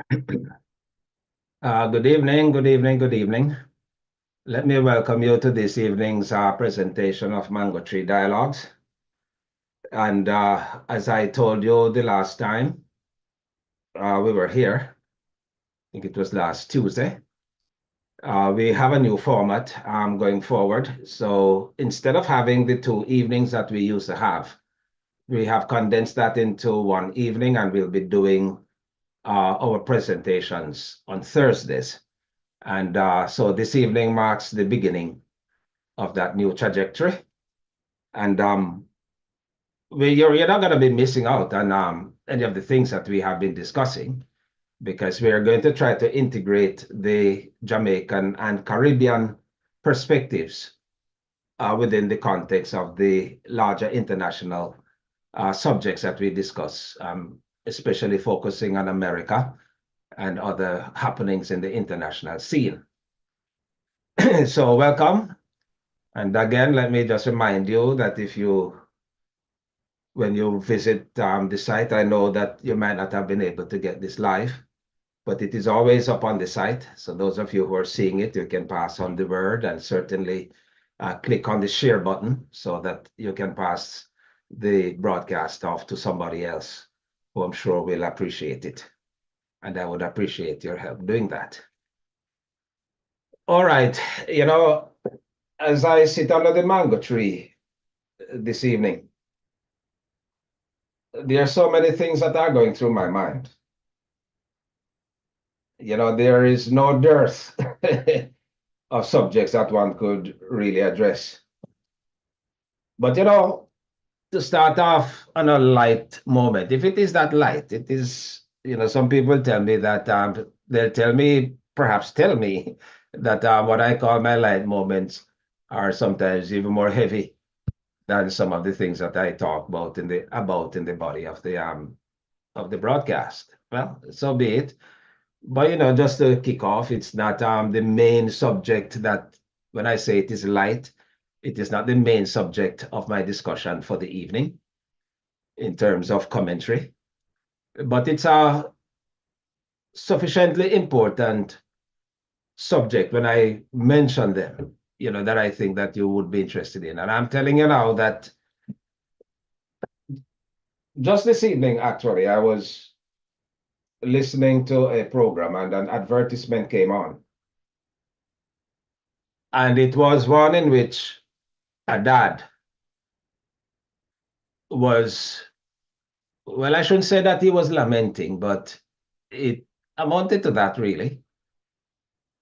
Good evening, good evening, good evening. Let me welcome you to this evening's presentation of Mango Tree Dialogues. And as I told you the last time we were here, I think it was last Tuesday, we have a new format going forward. So instead of having the 2 evenings that we used to have, we have condensed that into one evening, and we'll be doing our presentations on Thursdays. And so this evening marks the beginning of that new trajectory. And you're not going to be missing out on any of the things that we have been discussing, because we are going to try to integrate the Jamaican and Caribbean perspectives within the context of the larger international subjects that we discuss, especially focusing on America and other happenings in the international scene. So welcome. And again, let me just remind you that when you visit the site, I know that you might not have been able to get this live, but it is always up on the site. So those of you who are seeing it, you can pass on the word, and certainly click on the share button so that you can pass the broadcast off to somebody else who I'm sure will appreciate it. And I would appreciate your help doing that. All right, as I sit under the mango tree this evening, there are so many things that are going through my mind. There is no dearth of subjects that one could really address. But, to start off on a light moment, if it is that light, it is, some people tell me that perhaps tell me that what I call my light moments are sometimes even more heavy than some of the things that I talk about in the body of the broadcast. Well, so be it. But just to kick off, it's not the main subject that, when I say it is light, it is not the main subject of my discussion for the evening in terms of commentary. But it's a sufficiently important subject when I mention them, that I think that you would be interested in. And I'm telling you now that just this evening, actually, I was listening to a program and an advertisement came on. And it was one in which a dad was, well, I shouldn't say that he was lamenting, but it amounted to that really,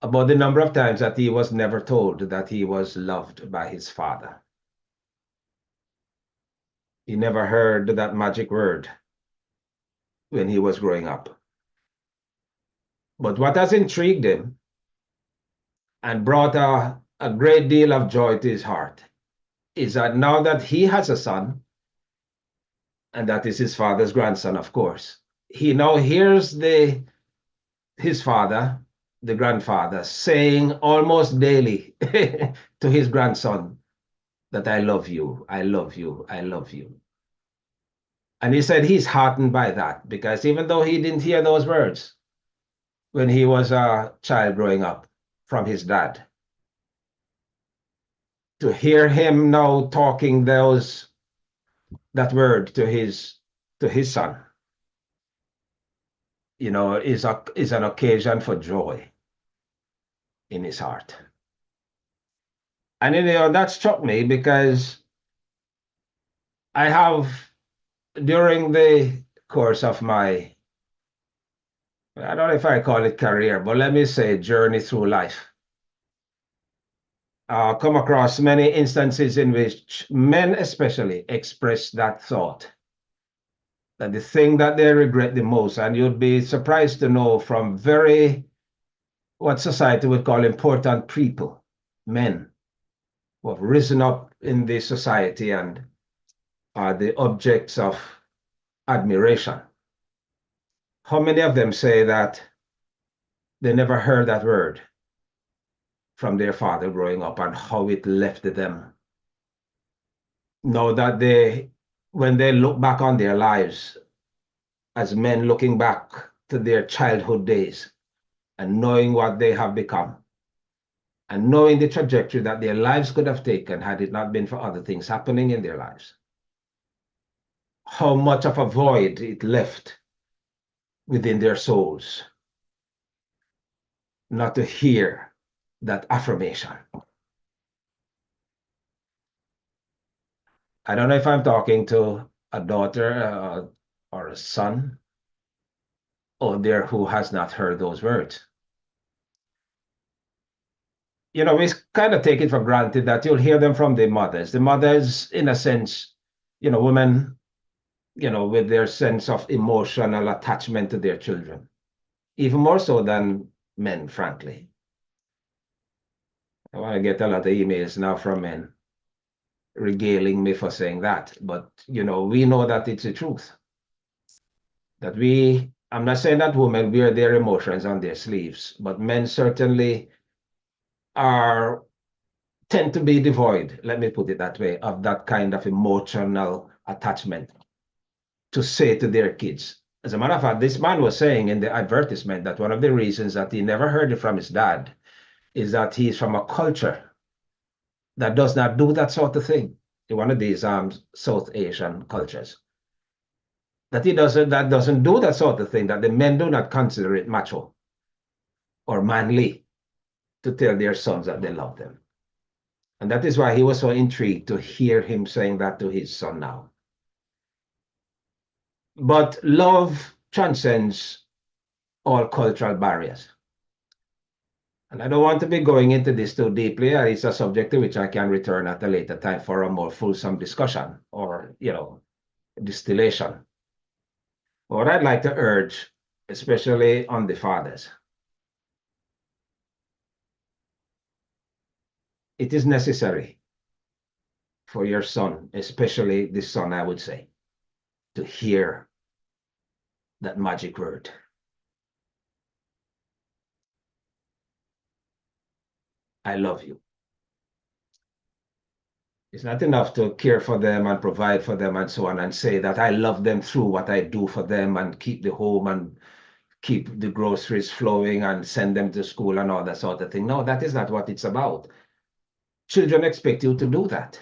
about the number of times that he was never told that he was loved by his father. He never heard that magic word when he was growing up. But what has intrigued him and brought a great deal of joy to his heart is that now that he has a son, and that is his father's grandson, of course, he now hears his father, the grandfather, saying almost daily to his grandson that I love you, I love you, I love you. And he said he's heartened by that, because even though he didn't hear those words when he was a child growing up from his dad, to hear him now talking that word to his son, is an occasion for joy in his heart. And that struck me because I have, during the course of my, I don't know if I call it career, but let me say journey through life, come across many instances in which men especially express that thought, that the thing that they regret the most, and you'd be surprised to know from what society would call important people, men who have risen up in this society and are the objects of admiration. How many of them say that they never heard that word from their father growing up, and how it left them? Now that when they look back on their lives as men looking back to their childhood days and knowing what they have become and knowing the trajectory that their lives could have taken had it not been for other things happening in their lives. How much of a void it left within their souls not to hear that affirmation. I don't know if I'm talking to a daughter or a son out there who has not heard those words. You know, we kind of take it for granted that you'll hear them from the mothers. The mothers, in a sense, you know, women, you know, with their sense of emotional attachment to their children, even more so than men, frankly. I want to get a lot of emails now from men regaling me for saying that, but, you know, we know that it's the truth. That I'm not saying that women wear their emotions on their sleeves, but men certainly tend to be devoid, let me put it that way, of that kind of emotional attachment to say to their kids. As a matter of fact, this man was saying in the advertisement that one of the reasons that he never heard it from his dad is that he's from a culture that does not do that sort of thing. In one of these South Asian cultures. That doesn't do that sort of thing, that the men do not consider it macho or manly to tell their sons that they love them. And that is why he was so intrigued to hear him saying that to his son now. But love transcends all cultural barriers. And I don't want to be going into this too deeply. It's a subject to which I can return at a later time for a more fulsome discussion or, you know, distillation. What I'd like to urge, especially on the fathers, it is necessary for your son, especially the son, I would say, to hear that magic word. I love you. It's not enough to care for them and provide for them and so on and say that I love them through what I do for them and keep the home and keep the groceries flowing and send them to school and all that sort of thing. No, that is not what it's about. Children expect you to do that.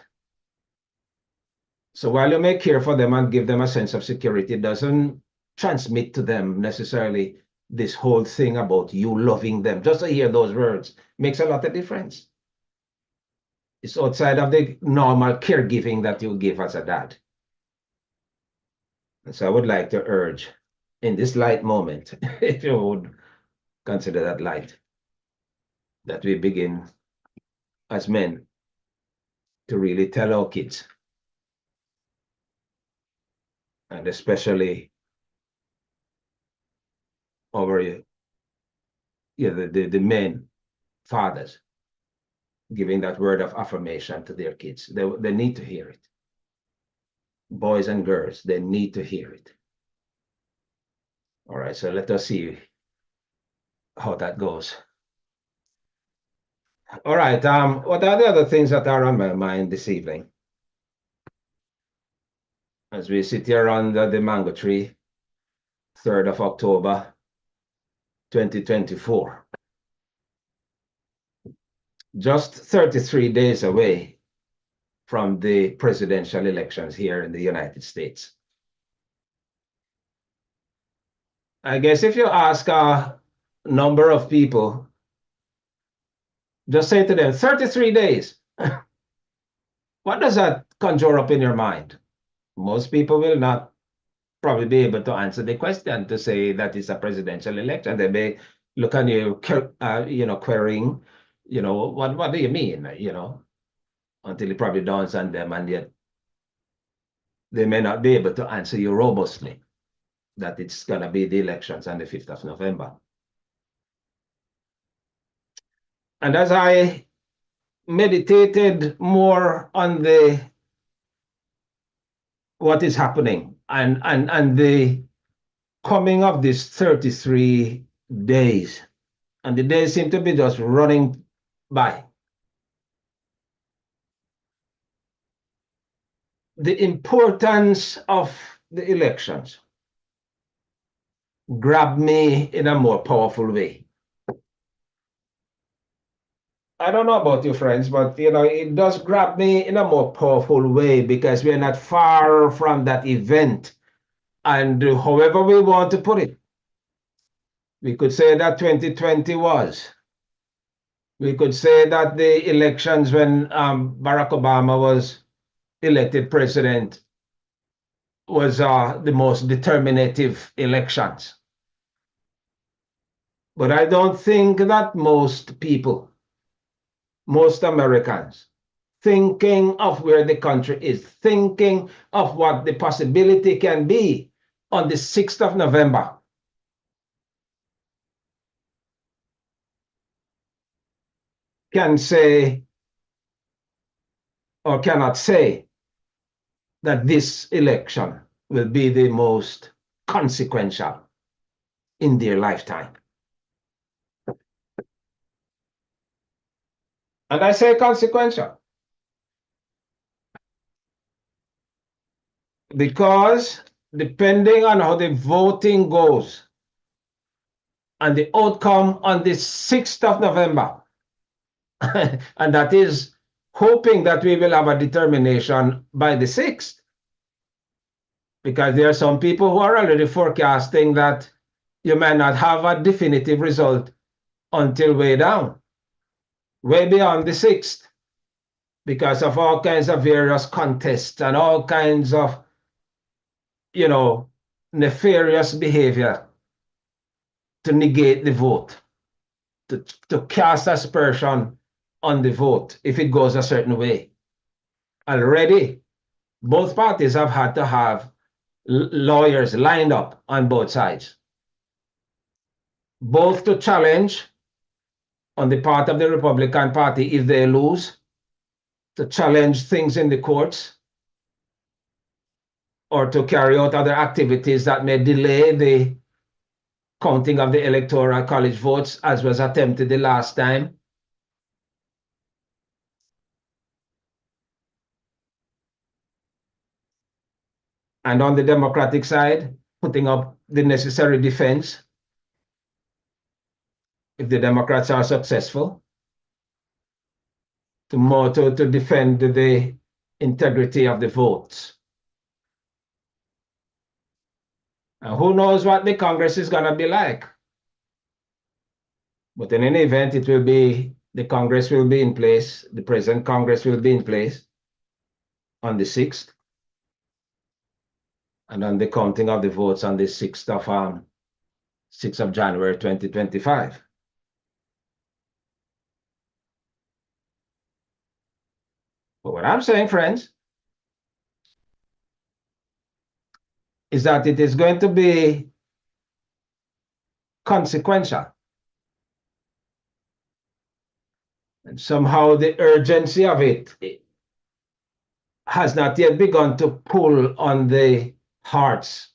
So while you may care for them and give them a sense of security, it doesn't transmit to them necessarily this whole thing about you loving them. Just to hear those words makes a lot of difference. It's outside of the normal caregiving that you give as a dad. And so I would like to urge in this light moment, if you would consider that light, that we begin as men to really tell our kids, and especially our the men, fathers, giving that word of affirmation to their kids. They need to hear it. Boys and girls, they need to hear it. All right, so let us see how that goes. All right, what are the other things that are on my mind this evening? As we sit here under the mango tree, 3rd of October, 2024. Just 33 days away from the presidential elections here in the United States. I guess if you ask a number of people, just say to them, 33 days. What does that conjure up in your mind? Most people will not probably be able to answer the question to say that it's a presidential election. They may look at you, querying, what do you mean, until it probably dawns on them, and yet they may not be able to answer you robustly that it's going to be the elections on the 5th of November. And as I meditated more on what is happening and the coming of these 33 days, and the days seem to be just running by. The importance of the elections grabbed me in a more powerful way. I don't know about you, friends, but it does grab me in a more powerful way because we're not far from that event. And however we want to put it, we could say that 2020 was. We could say that the elections when Barack Obama was elected president was the most determinative elections. But I don't think that most people, most Americans, thinking of where the country is, thinking of what the possibility can be on the 6th of November, can say or cannot say that this election will be the most consequential in their lifetime. And I say consequential because depending on how the voting goes and the outcome on the 6th of November, and that is hoping that we will have a determination by the 6th, because there are some people who are already forecasting that you may not have a definitive result until way down, way beyond the 6th, because of all kinds of various contests and all kinds of, nefarious behavior to negate the vote, to cast aspersion on the vote if it goes a certain way. Already, both parties have had to have lawyers lined up on both sides, both to challenge on the part of the Republican Party if they lose, to challenge things in the courts, or to carry out other activities that may delay the counting of the electoral college votes, as was attempted the last time. And on the Democratic side, putting up the necessary defense if the Democrats are successful to defend the integrity of the votes. And who knows what the Congress is going to be like. But in any event, the Congress will be in place, the present Congress will be in place on the 6th, and on the counting of the votes on the 6th of January 2025. But what I'm saying, friends, is that it is going to be consequential. And somehow the urgency of it has not yet begun to pull on the hearts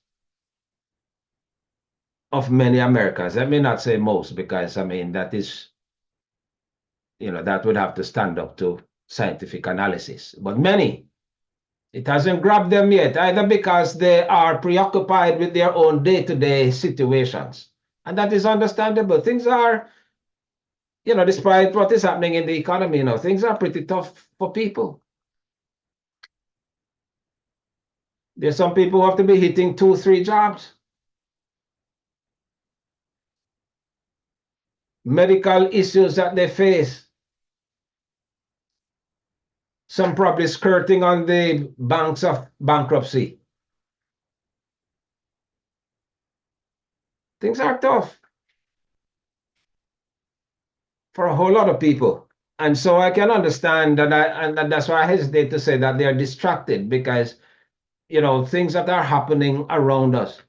of many Americans. Let me not say most, because that is, that would have to stand up to scientific analysis. But many, it hasn't grabbed them yet, either because they are preoccupied with their own day-to-day situations. And that is understandable. Things are, despite what is happening in the economy, things are pretty tough for people. There's some people who have to be hitting 2, 3 jobs. Medical issues that they face. Some probably skirting on the banks of bankruptcy. Things are tough for a whole lot of people. And so I can understand that, and that's why I hesitate to say that they're distracted, because, things that are happening around us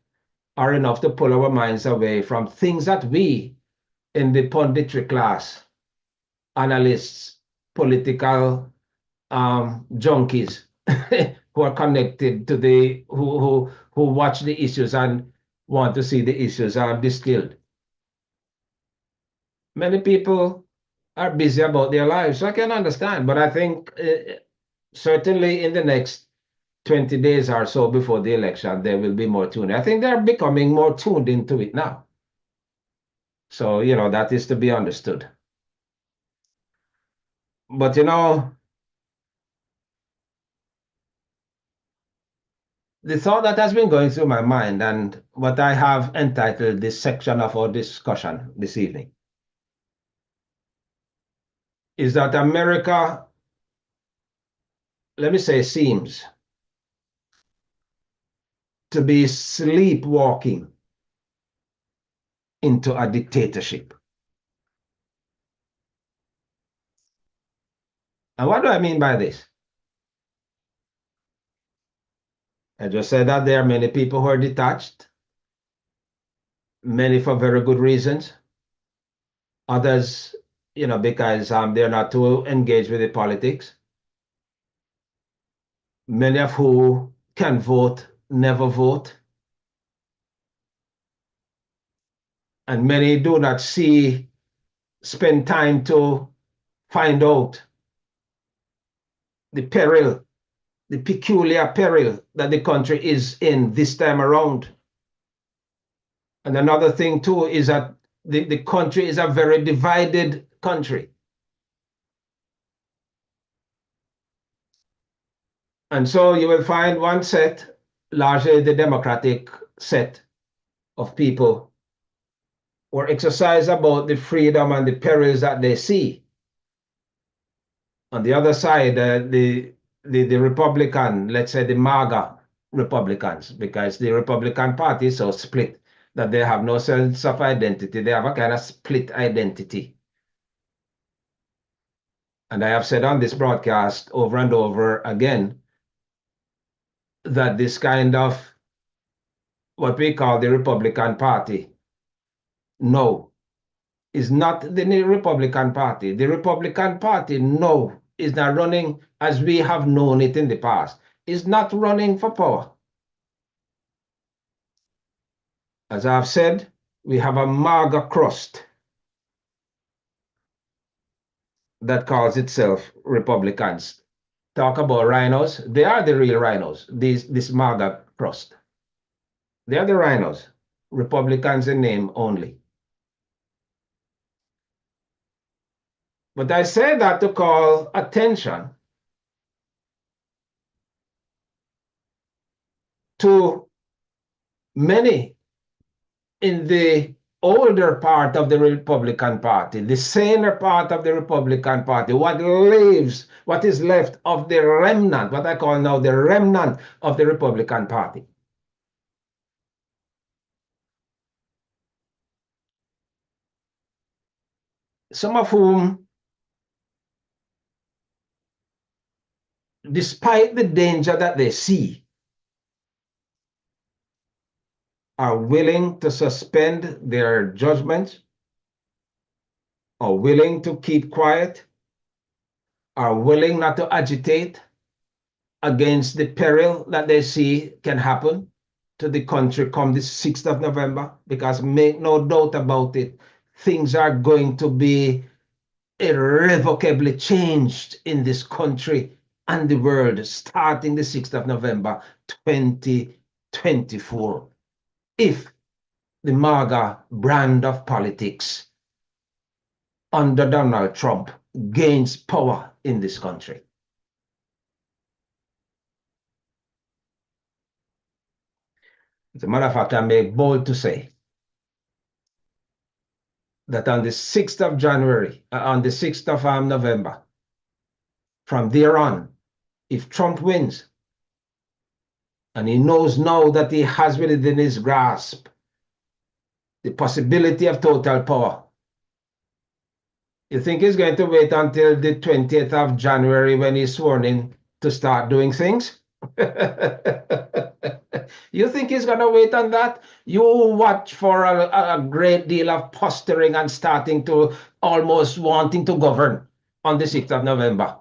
are enough to pull our minds away from things that we in the punditry class, analysts, political junkies who are connected to who watch the issues and want to see the issues distilled. Many people are busy about their lives, so I can understand. But I think certainly in the next 20 days or so before the election, they will be more tuned. I think they're becoming more tuned into it now. So, that is to be understood. But, the thought that has been going through my mind and what I have entitled this section of our discussion this evening is that America, let me say, seems to be sleepwalking into a dictatorship. And what do I mean by this? I just said that there are many people who are detached, many for very good reasons. Others, because they're not too engaged with the politics. Many of who can vote, never vote. And many do not spend time to find out the peril, the peculiar peril that the country is in this time around. And another thing too is that the country is a very divided country. And so you will find one set, largely the Democratic set of people, who are exercised about the freedom and the perils that they see. On the other side, the Republican, let's say the MAGA Republicans, because the Republican Party is so split that they have no sense of identity. They have a kind of split identity. And I have said on this broadcast over and over again that this kind of what we call the Republican Party, no, is not the Republican Party. The Republican Party, no, is not running as we have known it in the past. Is not running for power. As I've said, we have a MAGA crust that calls itself Republicans. Talk about rhinos. They are the real rhinos, this MAGA crust. They are the rhinos, Republicans in name only. But I say that to call attention to many in the older part of the Republican Party, the saner part of the Republican Party, what is left of the remnant, what I call now the remnant of the Republican Party. Some of whom, despite the danger that they see, are willing to suspend their judgment, are willing to keep quiet, are willing not to agitate against the peril that they see can happen to the country come the 6th of November, because make no doubt about it, things are going to be irrevocably changed in this country and the world starting the 6th of November 2024 if the MAGA brand of politics under Donald Trump gains power in this country. As a matter of fact, I may bold to say that on the 6th of January, on the 6th of November, from there on, if Trump wins, and he knows now that he has within his grasp the possibility of total power, you think he's going to wait until the 20th of January when he's sworn in to start doing things? You think he's going to wait on that? You watch for a great deal of posturing and starting to almost wanting to govern on the 6th of November.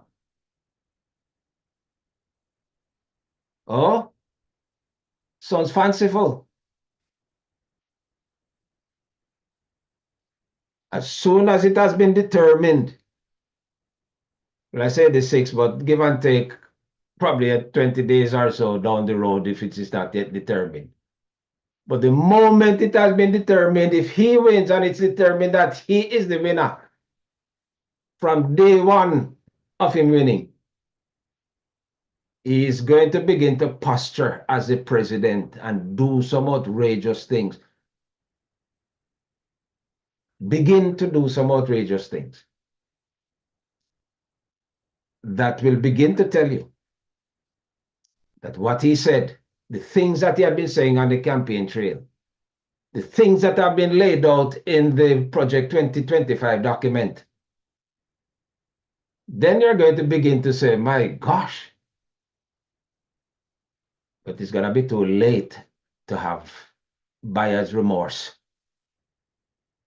Oh, sounds fanciful. As soon as it has been determined, well, I say the 6th, but give and take probably 20 days or so down the road if it is not yet determined. But the moment it has been determined, if he wins and it's determined that he is the winner from day one of him winning, he is going to begin to posture as a president and do some outrageous things. Begin to do some outrageous things that will begin to tell you that what he said, the things that he had been saying on the campaign trail, the things that have been laid out in the Project 2025 document, then you're going to begin to say, my gosh, but it's going to be too late to have buyer's remorse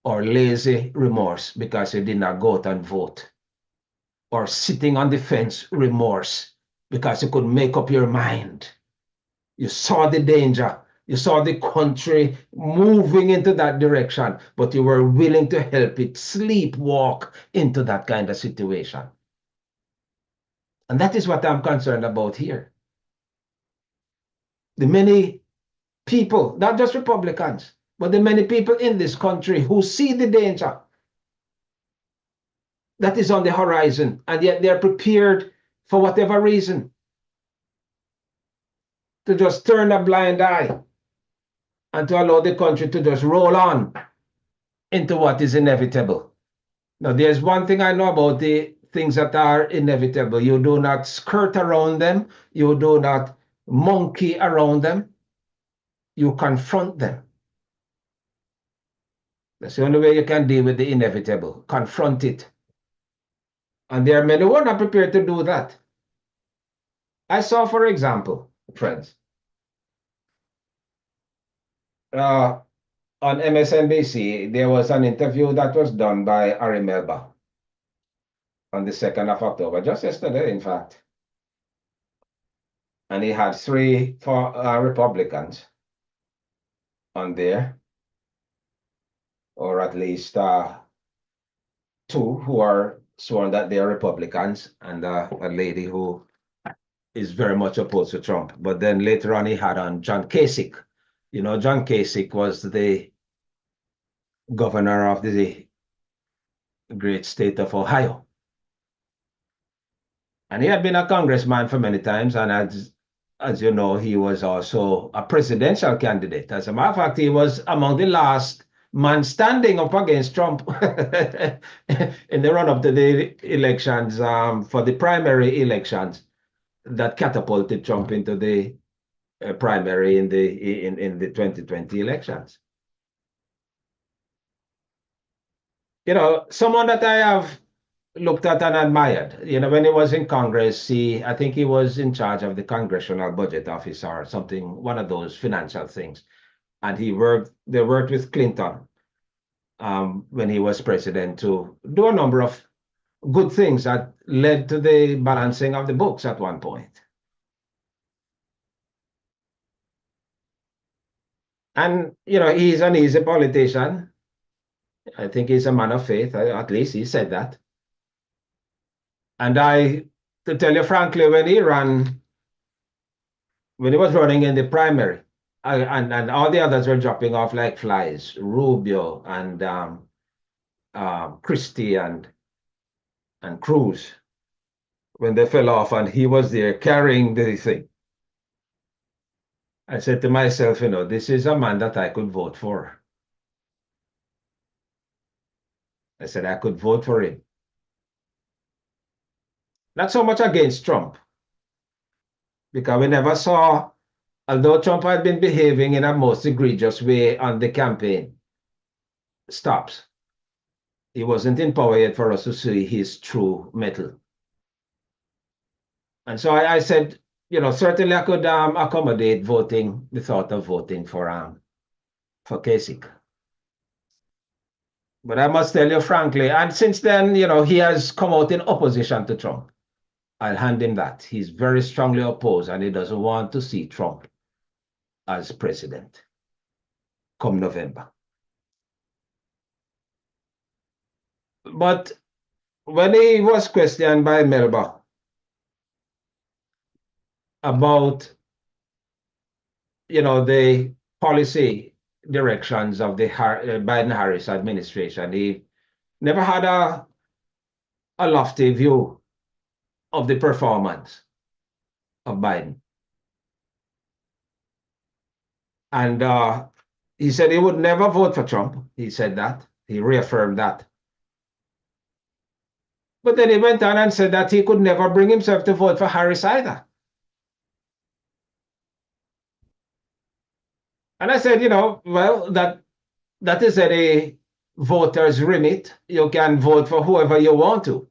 or lazy remorse because you did not go out and vote, or sitting on the fence remorse because you couldn't make up your mind. You saw the danger. You saw the country moving into that direction, but you were willing to help it sleepwalk into that kind of situation. And that is what I'm concerned about here. The many people, not just Republicans, but the many people in this country who see the danger that is on the horizon, and yet they're prepared for whatever reason to just turn a blind eye and to allow the country to just roll on into what is inevitable. Now, there's one thing I know about the things that are inevitable. You do not skirt around them. You do not monkey around them. You confront them. That's the only way you can deal with the inevitable. Confront it. And there are many who are not prepared to do that. I saw, for example, friends, on MSNBC, there was an interview that was done by Ari Melba on the 2nd of October, just yesterday, in fact. And he had three Republicans on there, or at least two who are sworn that they are Republicans, and a lady who is very much opposed to Trump. But then later on, he had on John Kasich. You know, John Kasich was the governor of the great state of Ohio. And he had been a congressman for many times, and as you know, he was also a presidential candidate. As a matter of fact, he was among the last man standing up against Trump in the run-up to the elections, for the primary elections that catapulted Trump into the primary in the 2020 elections. You know, someone that I have looked at and admired. You know, when he was in Congress, I think he was in charge of the Congressional Budget Office or something, one of those financial things. And they worked with Clinton when he was president to do a number of good things that led to the balancing of the books at one point. And, you know, he's an easy politician. I think he's a man of faith. At least he said that. And to tell you frankly, when he was running in the primary, and all the others were dropping off like flies, Rubio and Christie and Cruz, when they fell off, and he was there carrying the thing. I said to myself, you know, this is a man that I could vote for. I said I could vote for him. Not so much against Trump, because we never saw, although Trump had been behaving in a most egregious way on the campaign stops, he wasn't in power yet for us to see his true mettle. And so I said, you know, certainly I could accommodate the thought of voting for Kasich. But I must tell you frankly, and since then, you know, he has come out in opposition to Trump. I'll hand him that. He's very strongly opposed, and he doesn't want to see Trump as president come November. But when he was questioned by Melba, about, the policy directions of the Biden-Harris administration. He never had a lofty view of the performance of Biden. And he said he would never vote for Trump. He said that. He reaffirmed that. But then he went on and said that he could never bring himself to vote for Harris either. And I said, well, that is a voter's remit. You can vote for whoever you want to.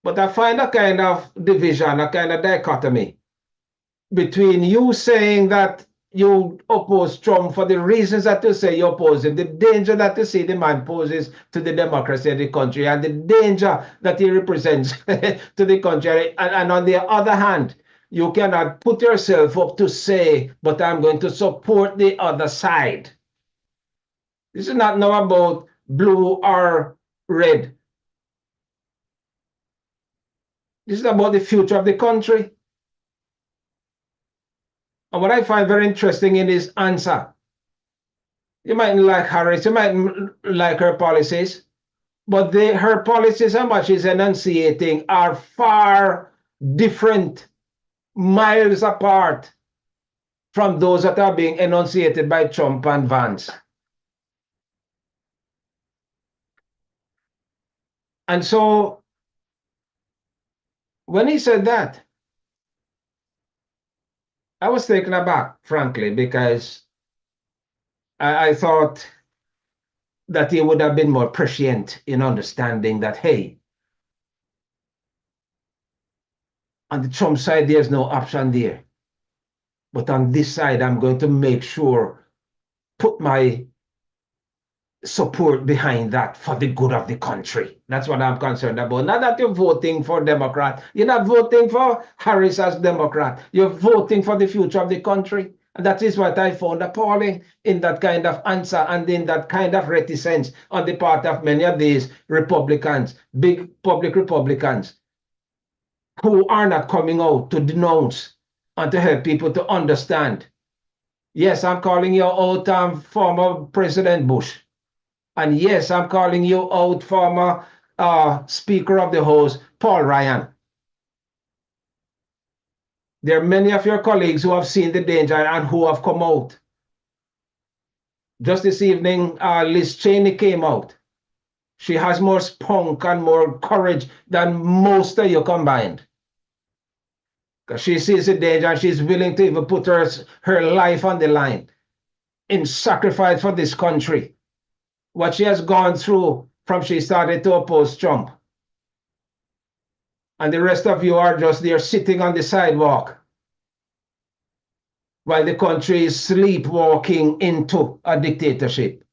But I find a kind of division, a kind of dichotomy between you saying that you oppose Trump for the reasons that you say you oppose him, the danger that you see the man poses to the democracy of the country, and the danger that he represents to the country. And on the other hand, you cannot put yourself up to say, but I'm going to support the other side. This is not now about blue or red. This is about the future of the country. And what I find very interesting in his answer, you mightn't like Harris, you mightn't like her policies, but her policies and what she's enunciating are far different, miles apart from those that are being enunciated by Trump and Vance. And so when he said that, I was taken aback, frankly, because I thought that he would have been more prescient in understanding that, hey, on the Trump side, there's no option there. But on this side, I'm going to make sure, put my support behind that for the good of the country. That's what I'm concerned about. Not that you're voting for Democrat. You're not voting for Harris as Democrat. You're voting for the future of the country. And that is what I found appalling in that kind of answer and in that kind of reticence on the part of many of these Republicans, big public Republicans, who are not coming out to denounce and to help people to understand. Yes, I'm calling you out, former President Bush. And yes, I'm calling you out, former Speaker of the House, Paul Ryan. There are many of your colleagues who have seen the danger and who have come out. Just this evening, Liz Cheney came out. She has more spunk and more courage than most of you combined. Because she sees the danger and she's willing to even put her life on the line in sacrifice for this country. What she has gone through from she started to oppose Trump. And the rest of you are just there sitting on the sidewalk while the country is sleepwalking into a dictatorship.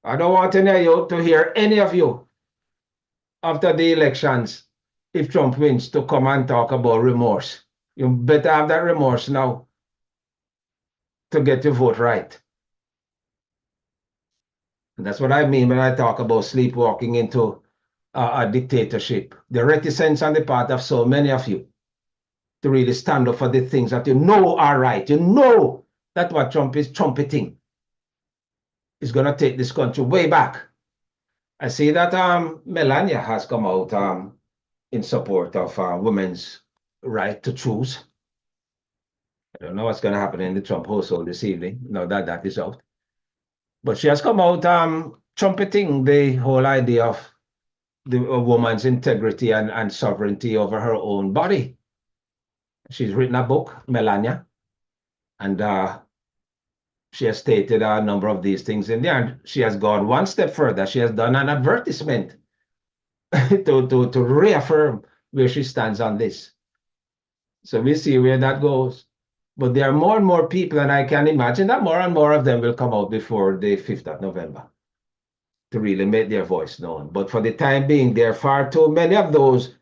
I don't want to hear any of you after the elections, if Trump wins, to come and talk about remorse. You better have that remorse now to get your vote right. And that's what I mean when I talk about sleepwalking into a dictatorship. The reticence on the part of so many of you to really stand up for the things that you know are right. You know that what Trump is trumpeting is going to take this country way back. I see that Melania has come out in support of women's right to choose. I don't know what's going to happen in the Trump household this evening, now that that is out. But she has come out trumpeting the whole idea of the woman's integrity and sovereignty over her own body. She's written a book, Melania, and she has stated a number of these things in there. And she has gone one step further. She has done an advertisement to reaffirm where she stands on this. So we'll see where that goes. But there are more and more people, and I can imagine that more and more of them will come out before the 5th of November to really make their voice known. But for the time being, there are far too many of those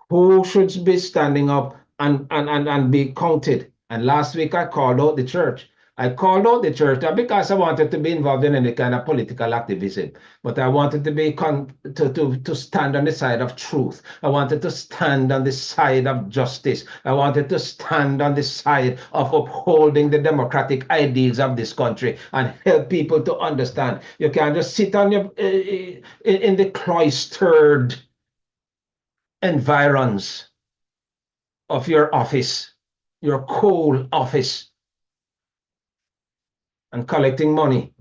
who should be standing up and be counted. And last week I called out the church. I called out the church not because I wanted to be involved in any kind of political activism, but I wanted to be to stand on the side of truth. I wanted to stand on the side of justice. I wanted to stand on the side of upholding the democratic ideals of this country and help people to understand. You can't just sit on your in the cloistered environs of your office, your coal office, and collecting money,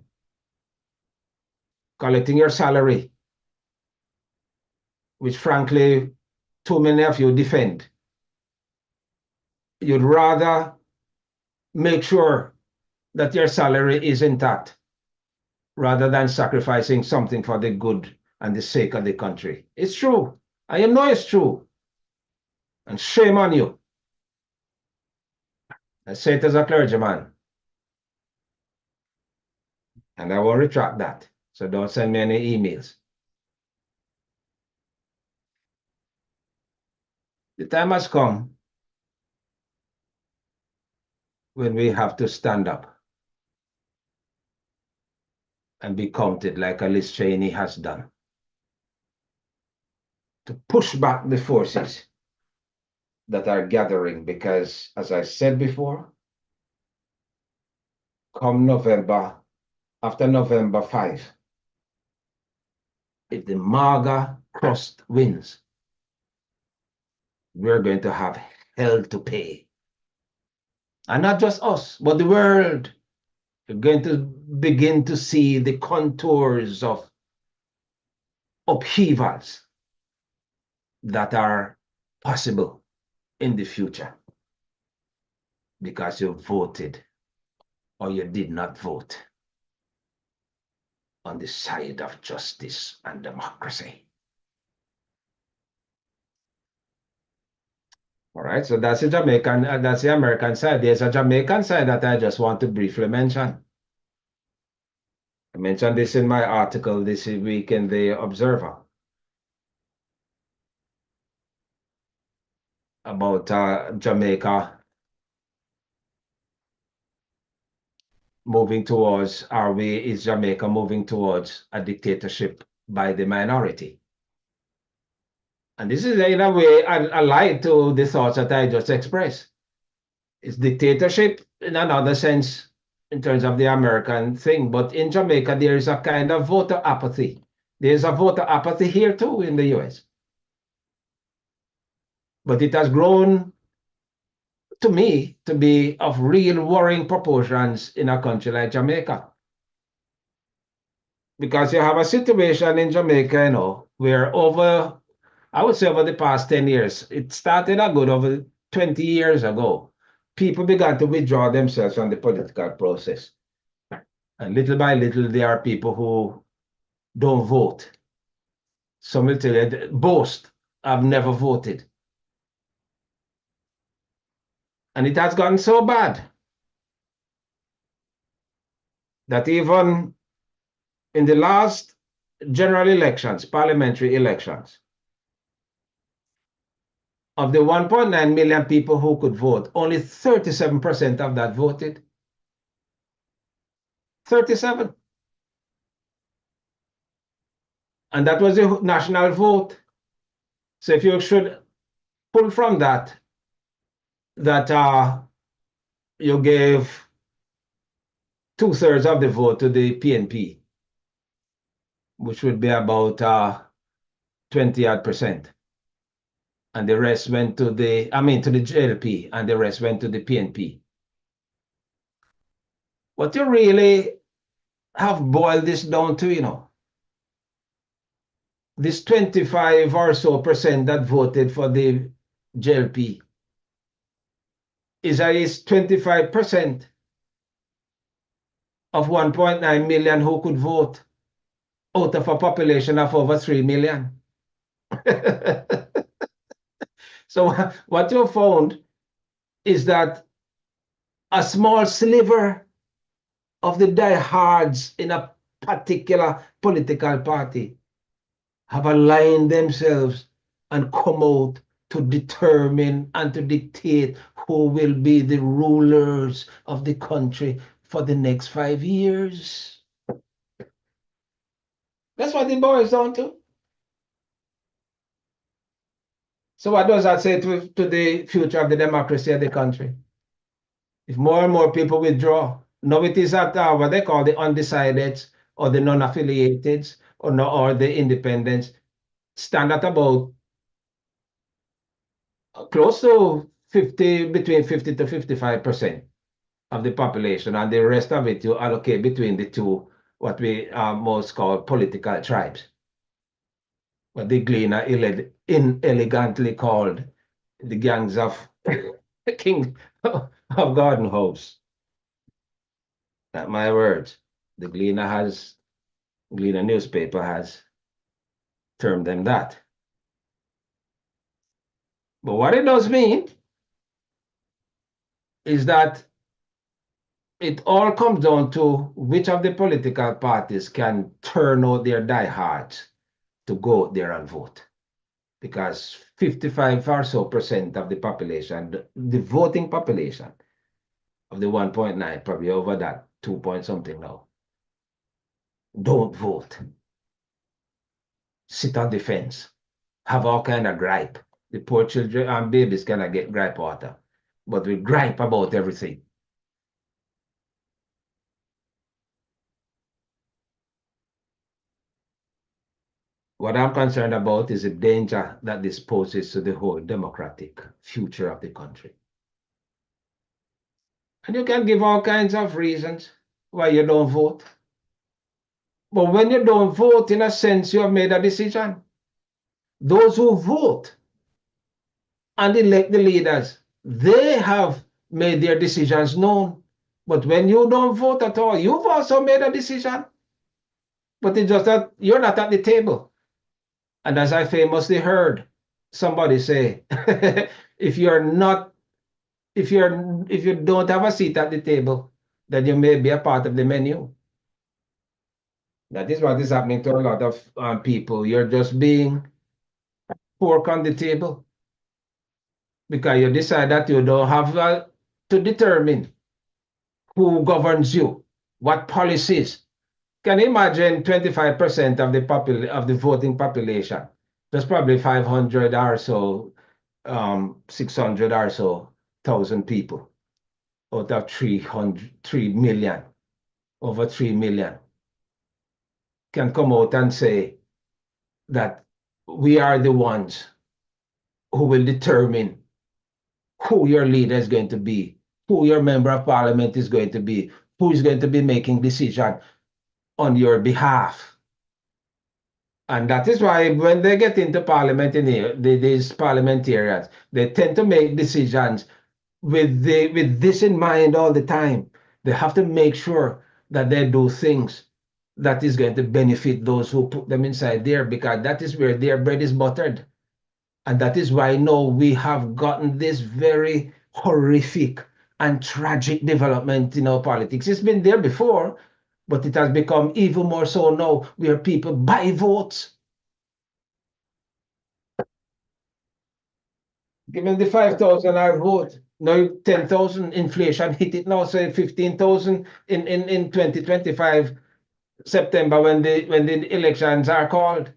collecting your salary, which frankly, too many of you defend. You'd rather make sure that your salary is intact rather than sacrificing something for the good and the sake of the country. It's true. I know it's true. And shame on you. I say it as a clergyman. And I won't retract that. So don't send me any emails. The time has come when we have to stand up and be counted like Liz Cheney has done, to push back the forces that are gathering, because, as I said before, come November, after November 5, if the MAGA crust wins, we're going to have hell to pay. And not just us, but the world. We're going to begin to see the contours of upheavals that are possible in the future because you voted or you did not vote on the side of justice and democracy. All right, so that's the Jamaican, that's the American side. There's a Jamaican side that I just want to briefly mention. I mentioned this in my article this week in the Observer about Jamaica moving towards, is Jamaica moving towards a dictatorship by the minority? And this is in a way allied to the thoughts that I just expressed. It's dictatorship in another sense in terms of the American thing, but in Jamaica, there is a kind of voter apathy. There's a voter apathy here too in the US. But it has grown, to me, to be of real worrying proportions in a country like Jamaica. Because you have a situation in Jamaica, you know, where I would say over the past 10 years, it started a good over 20 years ago, people began to withdraw themselves from the political process. And little by little, there are people who don't vote. Some will tell you, boast, I've never voted. And it has gotten so bad that even in the last general elections, parliamentary elections, of the 1.9 million people who could vote, only 37% of that voted. 37. And that was the national vote. So if you should pull from that, you gave 2/3 of the vote to the PNP, which would be about 20-odd%. And the rest went to the JLP, and the rest went to the PNP. What you really have boiled this down to, you know, this 25 or so% that voted for the JLP is at least 25% of 1.9 million who could vote out of a population of over 3 million. So what you found is that a small sliver of the diehards in a particular political party have aligned themselves and come out to determine and to dictate who will be the rulers of the country for the next 5 years. That's what it boils down to. So what does that say to the future of the democracy of the country? If more and more people withdraw, now it is at what they call the undecided or the non-affiliated or, no, or the independents stand at about close to 50, between 50 to 55% of the population, and the rest of it you allocate between the two, what we most call political tribes, what the Gleaner inelegantly called the gangs of King of Garden House. Not my words. The Gleaner newspaper has termed them that. But what it does mean is that it all comes down to which of the political parties can turn out their diehards to go out there and vote. Because 55 or so percent of the population, the voting population of the 1.9, probably over that 2 point something now, don't vote. Sit on the fence, have all kind of gripe. The poor children and babies cannot get gripe water, but we gripe about everything. What I'm concerned about is the danger that this poses to the whole democratic future of the country. And you can give all kinds of reasons why you don't vote. But when you don't vote, in a sense, you have made a decision. Those who vote and elect the leaders, they have made their decisions known. But when you don't vote at all, you've also made a decision. But it's just that you're not at the table. And as I famously heard somebody say, if you don't have a seat at the table, then you may be a part of the menu. That is what is happening to a lot of people. You're just being pork on the table because you decide that you don't have to determine who governs you, what policies. Can you imagine 25% of the voting population? There's probably 500 or so, 600 or so thousand people out of 3 million, over 3 million, can come out and say that we are the ones who will determine who your leader is going to be, who your member of parliament is going to be, who is going to be making decisions on your behalf. And that is why when they get into parliament in here, these parliamentarians, they tend to make decisions with this in mind all the time. They have to make sure that they do things that is going to benefit those who put them inside there, because that is where their bread is buttered. And that is why now we have gotten this very horrific and tragic development in our politics. It's been there before, but it has become even more so now, where people buy votes. Given the 5,000 I vote, now 10,000, inflation hit it now, say 15,000 in 2025 September when the elections are called.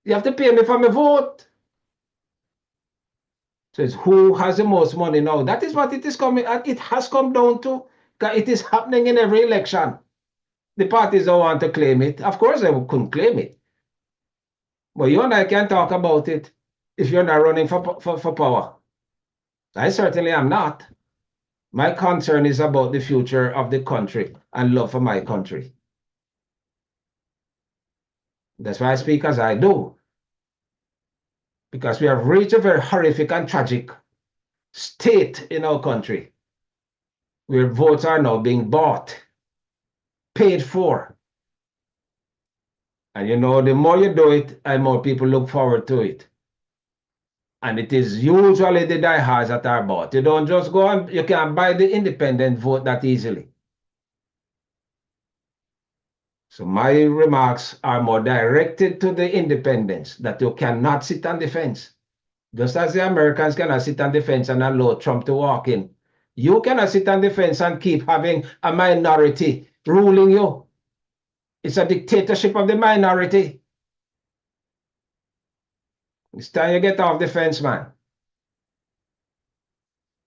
You have to pay me for my vote. So it's who has the most money now. That is what it is coming. It has come down to. It is happening in every election. The parties don't want to claim it. Of course, they couldn't claim it. But you and I can talk about it if you're not running for power. I certainly am not. My concern is about the future of the country and love for my country. That's why I speak as I do. Because we have reached a very horrific and tragic state in our country where votes are now being bought, paid for. And you know, the more you do it, the more people look forward to it. And it is usually the diehards that are bought. You don't just go and you can't buy the independent vote that easily. So my remarks are more directed to the independents, that you cannot sit on the fence. Just as the Americans cannot sit on the fence and allow Trump to walk in You cannot sit on the fence and keep having a minority ruling you. It's a dictatorship of the minority. It's time you get off the fence, man.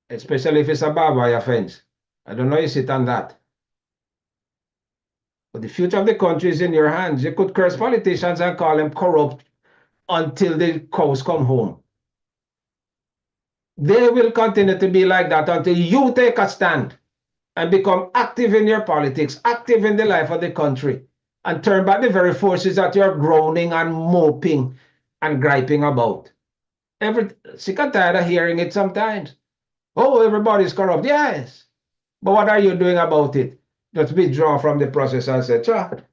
Especially if it's a barbed wire fence. I don't know you sit on that. But the future of the country is in your hands. You could curse politicians and call them corrupt until the cows come home. They will continue to be like that until you take a stand and become active in your politics, active in the life of the country, and turn back the very forces that you're groaning and moping and griping about. Sick and tired of hearing it sometimes. Oh, everybody's corrupt. Yes. But what are you doing about it? Just withdraw from the process and say, sure,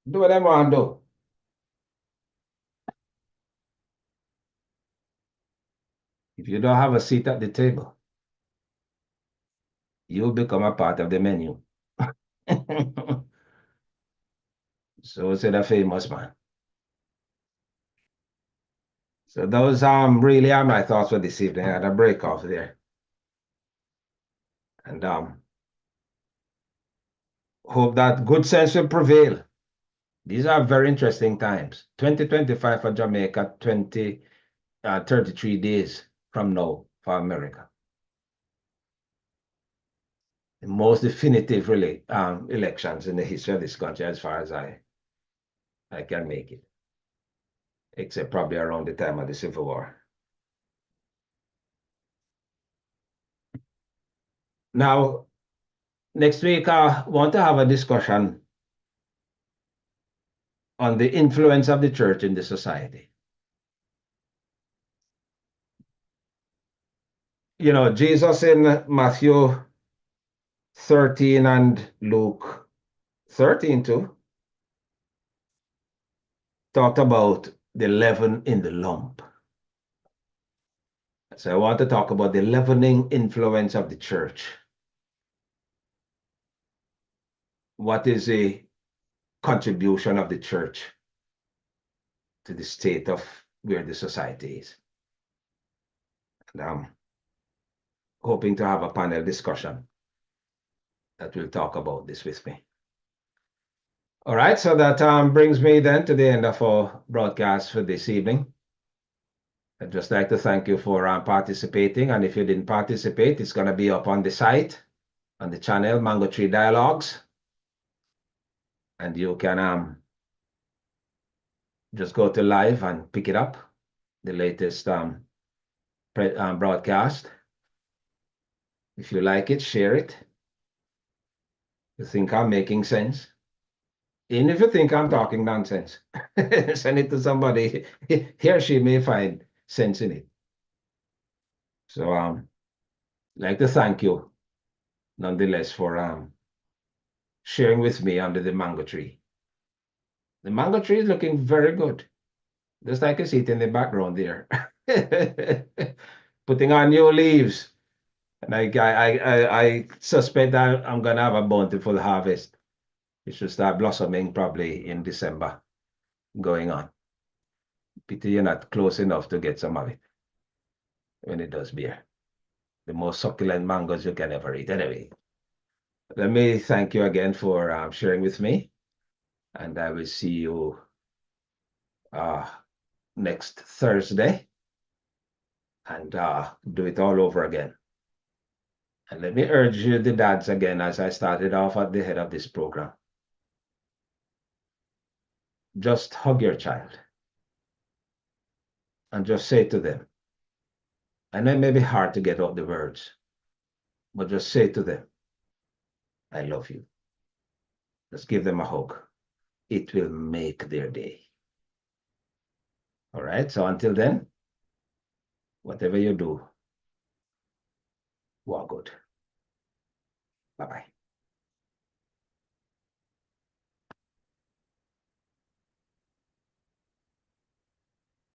do what I want to do. If you don't have a seat at the table, you'll become a part of the menu. So said a famous man. So those really are my thoughts for this evening. I had a break off there. And hope that good sense will prevail. These are very interesting times. 2025 for Jamaica, 33 days from now for America. The most definitive really elections in the history of this country as far as I can make it. Except probably around the time of the Civil War. Now, next week, I want to have a discussion on the influence of the church in the society. You know, Jesus in Matthew 13 and Luke 13 too talked about the leaven in the lump. So I want to talk about the leavening influence of the church. What is the contribution of the church to the state of where the society is? And I'm hoping to have a panel discussion that will talk about this with me. All right, so that brings me then to the end of our broadcast for this evening. I'd just like to thank you for participating. And if you didn't participate, it's going to be up on the site, on the channel, Mango Tree Dialogues. And you can just go to live and pick it up, the latest broadcast. If you like it, share it. You think I'm making sense? Even if you think I'm talking nonsense, send it to somebody. He or she may find sense in it. So I'd like to thank you nonetheless for sharing with me under the mango tree. The mango tree is looking very good. Just like you see it in the background there. Putting on new leaves. And I suspect that I'm going to have a bountiful harvest. It should start blossoming probably in December going on. Pity you're not close enough to get some of it when it does bear. The most succulent mangoes you can ever eat. Anyway, let me thank you again for sharing with me. And I will see you next Thursday and do it all over again. And let me urge you, the dads, again, as I started off at the head of this program. Just hug your child and just say to them, and it may be hard to get out the words, but just say to them, I love you. Just give them a hug. It will make their day. All right, so until then, whatever you do, walk good. Bye-bye.